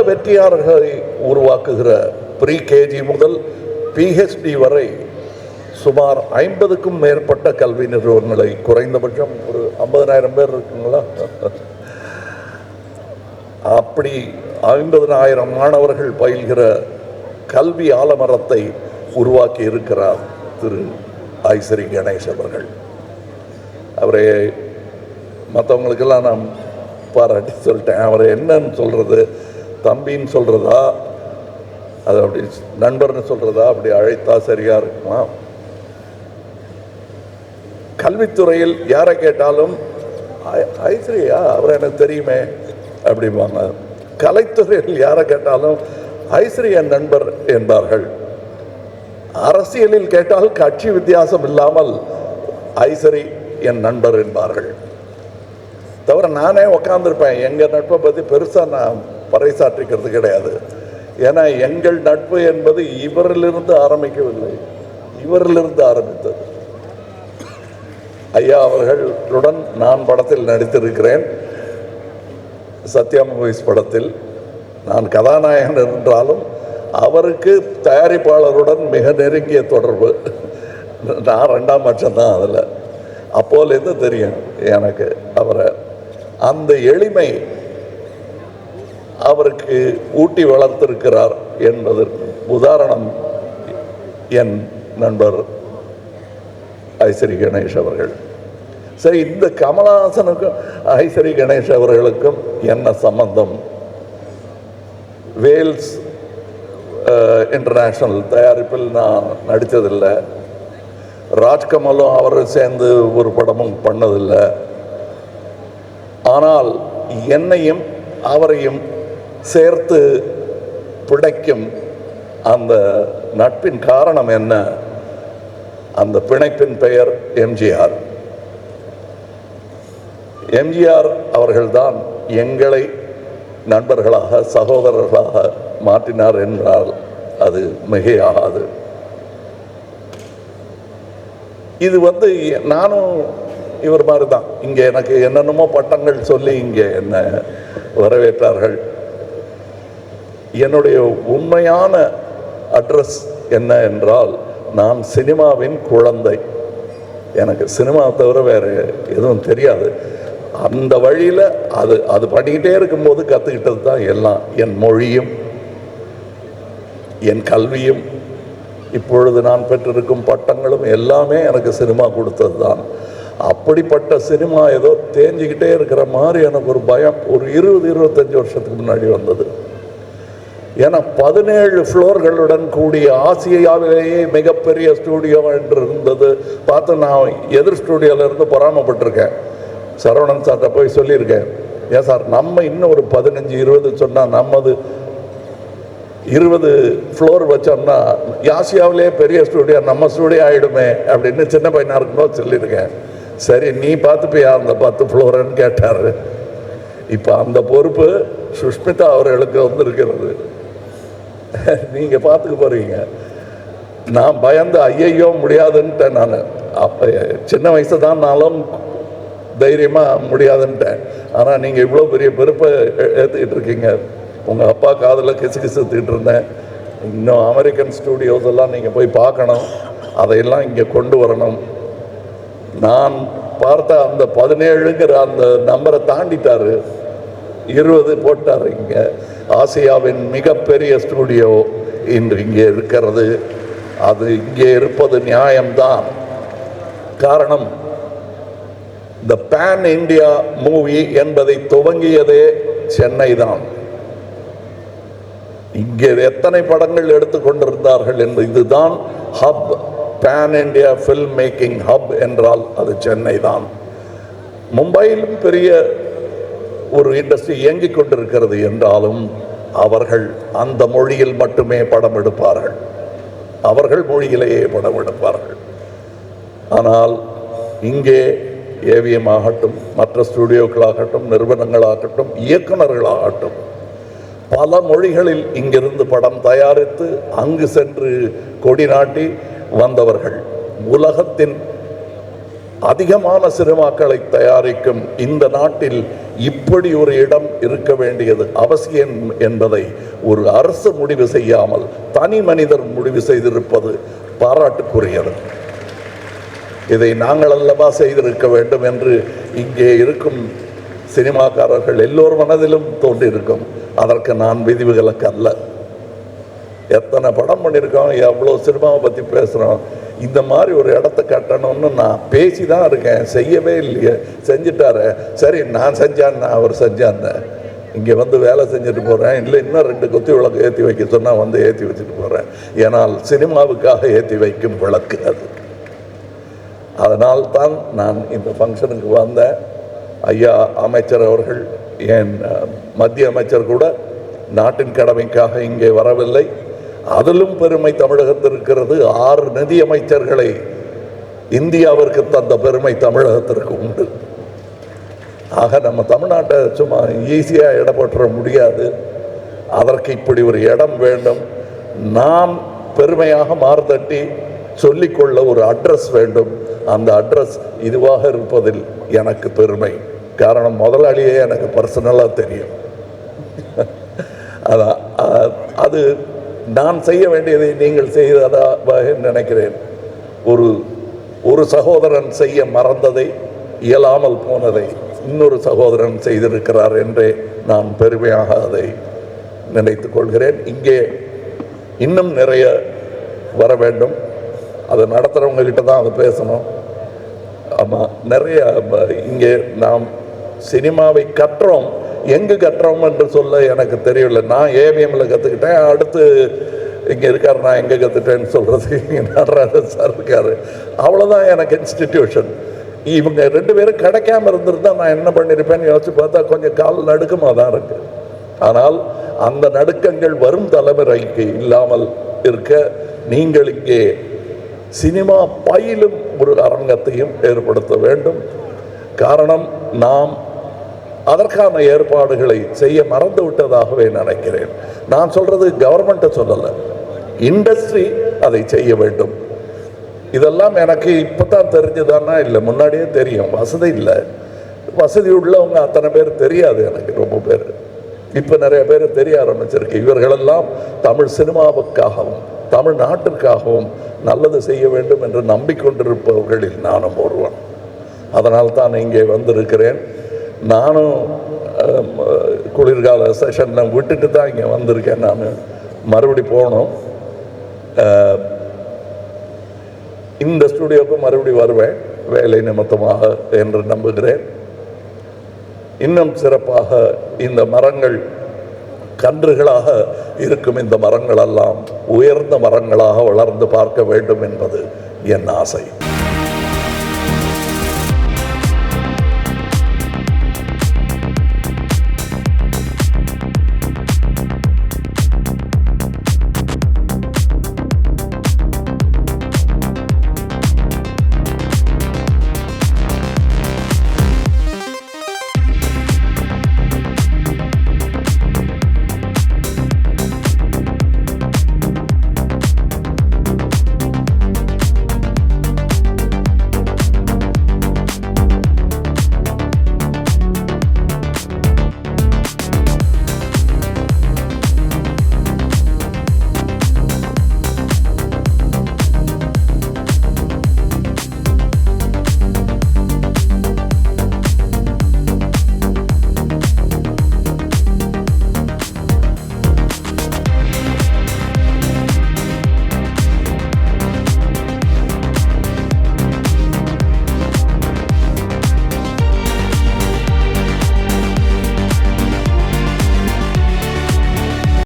வெற்றியாளர்களை உருவாக்குகிற pre KG முதல் PhD வரை சுமார் 50க்கும் மேற்பட்ட கல்வி நிறுவனங்களை, குறைந்தபட்சம் ஒரு 50,000 பேர் இருக்குங்களா, அப்படி 50,000 மாணவர்கள் பயில்கிற கல்வி ஆலமரத்தை உருவாக்கி இருக்கிறார் திரு ஐசரி கணேஷ் அவர்கள். அவரை மற்றவங்களுக்கெல்லாம் நான் பாராட்டி சொல்லிட்டேன். அவரை என்னன்னு சொல்றது, தம்பின்னு சொல்றதா, அது அப்படி நண்பர்னு சொல்றதா, அப்படி அழைத்தா சரியா இருக்குமா? கல்வித்துறையில் யாரை கேட்டாலும் ஐஸ்வர்யா அவர் எனக்கு தெரியுமே அப்படிம்பாங்க. கலைத்துறையில் யாரை கேட்டாலும் ஐஸ்வர்யா நண்பர் என்பார்கள். அரசியலில் கேட்டால் கட்சி வித்தியாசம் இல்லாமல் ஐசரி என் நண்பர் என்பார்கள். தவிர நானே உக்காந்துருப்பேன். எங்கள் நட்பை பற்றி பெருசாக நான் பறைசாற்றிக்கிறது கிடையாது. ஏன்னா எங்கள் நட்பு என்பது இவரிலிருந்து ஆரம்பிக்கவில்லை, இவரிலிருந்து ஆரம்பித்தது. ஐயா அவர்களுடன் நான் படத்தில் நடித்திருக்கிறேன். சத்யா மூவிஸ் படத்தில் நான் கதாநாயகன் என்றாலும் அவருக்கு தயாரிப்பாளருடன் மிக நெருங்கிய தொடர்பு. நான் 2ஆம் பட்சம் தான் அதில். அப்போலேருந்து தெரியும் எனக்கு அவரை. அந்த எளிமை அவருக்கு ஊட்டி வளர்த்திருக்கிறார் என்பதற்கு உதாரணம் என் நண்பர் ஐசரி கணேஷ் அவர்கள். சரி, இந்த கமலஹாசனுக்கும் ஐசரி கணேஷ் அவர்களுக்கும் என்ன சம்பந்தம்? வேல்ஸ் இன்டர்நேஷ்னல் தயாரிப்பில் நான் நடித்ததில்லை. ராஜ்கமலும் அவரும் சேர்ந்து ஒரு படமும் பண்ணதில்லை. ஆனால் என்னையும் அவரையும் சேர்த்து பிணைக்கும் அந்த நட்பின் காரணம் என்ன? அந்த பிணைப்பின் பெயர் எம்ஜிஆர். எம்ஜிஆர் அவர்கள்தான் எங்களை நண்பர்களாக, சகோதரர்களாக மாற்றினார் என்றால் அது மிகையாகாது. இது நானும் இவர் மாதிரி தான். இங்கே எனக்கு என்னென்னமோ பட்டங்கள் சொல்லி இங்கே என்ன வரவேற்றார்கள். என்னுடைய உண்மையான அட்ரஸ் என்ன என்றால், நான் சினிமாவின் குழந்தை. எனக்கு சினிமா தவிர வேறு எதுவும் தெரியாது. அந்த வழியில் அது பண்ணிக்கிட்டே இருக்கும்போது கற்றுக்கிட்டது தான் எல்லாம். என் மொழியும் என் கல்வியும் இப்பொழுது நான் பெற்றிருக்கும் பட்டங்களும் எல்லாமே எனக்கு சினிமா கொடுத்தது தான். அப்படிப்பட்ட சினிமா ஏதோ தேஞ்சிக்கிட்டே இருக்கிற மாதிரி எனக்கு ஒரு பயம் ஒரு 20-25 வருஷத்துக்கு முன்னாடி வந்தது. ஏன்னா 17 ஃப்ளோர்களுடன் கூடிய ஆசியாவிலேயே மிகப்பெரிய ஸ்டூடியோ என்று இருந்தது பார்த்து நான் எதிர் ஸ்டூடியோவிலேருந்து பொறாமப்பட்டிருக்கேன். சரவணன் சார்கிட்ட போய் சொல்லியிருக்கேன், ஏன் சார் நம்ம இன்னும் ஒரு 15-20 சொன்னால் நம்மது 20 ஃப்ளோர் வச்சோம்னா ஆசியாவிலே பெரிய ஸ்டூடியோ நம்ம ஸ்டூடியோ ஆகிடுமே அப்படின்னு சின்ன பையனாக இருக்கும்போது சொல்லியிருக்கேன். சரி நீ பார்த்துப்பியா அந்த 10 ஃப்ளோருன்னு கேட்டார். இப்போ அந்த பொறுப்பு சுஷ்மிதா அவர்களுக்கு வந்திருக்கிறது. நீங்கள் பார்த்துக்க போகிறீங்க. நான் பயந்து ஐயையோ முடியாதுன்ட்டேன். நான் அப்போ சின்ன வயசு தான்னாலும் தைரியமாக முடியாதுன்ட்டேன். ஆனால் நீங்கள் இவ்வளோ பெரிய பொறுப்பை ஏற்றுக்கிட்டு இருக்கீங்க. உங்கள் அப்பா காதில் கிசுக்கிசுத்துக்கிட்டு இருந்தேன். இன்னும் அமெரிக்கன் ஸ்டூடியோஸ் எல்லாம் நீங்கள் போய் பார்க்கணும், அதையெல்லாம் இங்கே கொண்டு வரணும். நான் பார்த்த அந்த 17ங்கிற அந்த நம்பரை தாண்டிட்டார், 20 போட்டார். இங்கே ஆசியாவின் மிகப்பெரிய ஸ்டூடியோ இன்று இங்கே இருக்கிறது. அது இங்கே இருப்பது நியாயம்தான். காரணம், த பேன் இந்தியா மூவி என்பதை துவங்கியதே சென்னை தான். இங்கே எத்தனை படங்கள் எடுத்துக்கொண்டிருந்தார்கள் என்று. இதுதான் hub, pan India film making hub என்றால் அது சென்னை தான். மும்பையிலும் பெரிய ஒரு இண்டஸ்ட்ரி இயங்கிக் கொண்டிருக்கிறது என்றாலும் அவர்கள் அந்த மொழியில் மட்டுமே படம் எடுப்பார்கள், அவர்கள் மொழியிலேயே படம் எடுப்பார்கள். ஆனால் இங்கே ஏவிஎம் ஆகட்டும், மற்ற ஸ்டூடியோக்களாகட்டும், நிறுவனங்களாகட்டும், இயக்குநர்களாகட்டும், பல மொழிகளில் இங்கிருந்து படம் தயாரித்து அங்கு சென்று கொடி நாட்டி வந்தவர்கள். உலகத்தின் அதிகமான சினிமாக்களை தயாரிக்கும் இந்த நாட்டில் இப்படி ஒரு இடம் இருக்க வேண்டியது அவசியம் என்பதை ஒரு அரசு முடிவு செய்யாமல் தனி மனிதர் முடிவு செய்திருப்பது பாராட்டுக்குரியது. இதை நாங்கள் அல்லவா செய்திருக்க வேண்டும் என்று இங்கே இருக்கும் சினிமாக்காரர்கள் எல்லோர் மனதிலும் தோன்றியிருக்கும். அதற்கு நான் விதிவிலக்கு அல்ல. எத்தனை படம் பண்ணியிருக்கோம், எவ்வளோ சினிமாவை பற்றி பேசுகிறோம். இந்த மாதிரி ஒரு இடத்த கட்டணும்னு நான் பேசி தான் இருக்கேன், செய்யவே இல்லையே. செஞ்சுட்டாரு, சரி நான் செஞ்சான்னு அவர் செஞ்சான்னு இங்கே வந்து வேலை செஞ்சுட்டு போகிறேன். இல்லை இன்னும் 2 கொத்தி விளக்கு ஏற்றி வைக்க சொன்னால் வந்து ஏற்றி வச்சுட்டு போகிறேன். ஏன்னால் சினிமாவுக்காக ஏற்றி வைக்கும் விளக்கு அது. அதனால் தான் நான் இந்த ஃபங்க்ஷனுக்கு வந்தேன். ஐயா அமைச்சர் அவர்கள், என் மத்திய அமைச்சர் கூட நாட்டின் கடமைக்காக இங்கே வரவில்லை. அதிலும் பெருமை தமிழகத்தில் இருக்கிறது. 6 நிதி அமைச்சர்களை இந்தியாவிற்கு தந்த பெருமை தமிழகத்திற்கு உண்டு. ஆக நம்ம தமிழ்நாட்டை சும்மா ஈஸியாக இடம் போட்டுற முடியாது. அதற்கு இப்படி ஒரு இடம் வேண்டும். நாம் பெருமையாக மார்தட்டி சொல்லிக்கொள்ள ஒரு அட்ரஸ் வேண்டும். அந்த அட்ரஸ் இதுவாக இருப்பதில் எனக்கு பெருமை. காரணம், முதலாளியே எனக்கு பர்சனலாக தெரியும். அதான் அது நான் செய்ய வேண்டியதை நீங்கள் செய்ததாக நினைக்கிறேன். ஒரு சகோதரன் செய்ய மறந்ததை, இயலாமல் போனதை இன்னொரு சகோதரன் செய்திருக்கிறார் என்றே நான் பெருமையாக அதை நினைத்துக் கொள்கிறேன். இங்கே இன்னும் நிறைய வர வேண்டும். அதை நடத்துகிறவங்க கிட்ட தான் அதை பேசணும். ஆமாம், நிறைய இங்கே நாம் சினிமாவை கற்றோம். எங்கு கற்றோம் என்று சொல்ல எனக்கு தெரியல. நான் ஏவிஎம்ல கற்றுக்கிட்டேன். அடுத்து இங்கே இருக்கார், நான் எங்கே கற்றுட்டேன்னு சொல்கிறது இங்கே நடராஜன் சார் இருக்கார். அவ்வளோதான் எனக்கு இன்ஸ்டிடியூஷன். இவங்க 2 பேரும் கிடைக்காம இருந்திருந்தால் நான் என்ன பண்ணியிருப்பேன்னு யோசிச்சு பார்த்தா கொஞ்சம் கால் நடுக்கமாக தான் இருக்கு. ஆனால் அந்த நடுக்கங்கள் வரும் தலைமுறைக்கு இல்லாமல் இருக்க நீங்கள் இங்கே சினிமா பயிலும் ஒரு அரங்கத்தையும் ஏற்படுத்த வேண்டும். காரணம், நாம் அதற்கான ஏற்பாடுகளை செய்ய மறந்து விட்டதாகவே நினைக்கிறேன். நான் சொல்றது கவர்மெண்ட்டை சொல்லலை, இண்டஸ்ட்ரி அதை செய்ய வேண்டும். இதெல்லாம் எனக்கு இப்போதான் தெரிஞ்சதானா இல்லை, முன்னாடியே தெரியும். வசதி இல்லை, வசதி உள்ளவங்க அத்தனை பேர் தெரியாது எனக்கு. ரொம்ப பேர் இப்போ நிறைய பேர் தெரிய ஆரம்பிச்சிருக்கு. இவர்களெல்லாம் தமிழ் சினிமாவுக்காகவும் தமிழ்நாட்டிற்காகவும் நல்லது செய்ய வேண்டும் என்று நம்பிக்கொண்டிருப்பவர்களில் நானும் ஒருவன். அதனால் தான் இங்கே வந்திருக்கிறேன். நானும் குளிர்கால செஷனில் விட்டுட்டு தான் இங்கே வந்திருக்கேன். நான் மறுபடி போகணும். இந்த ஸ்டுடியோவுக்கு மறுபடி வருவேன் வேலை நிமித்தமாக என்று நம்புகிறேன். இன்னும் சிறப்பாக இந்த மரங்கள் கன்றுகளாக இருக்கும். இந்த மரங்களெல்லாம் உயர்ந்த மரங்களாக வளர்ந்து பார்க்க வேண்டும் என்பது என் ஆசை.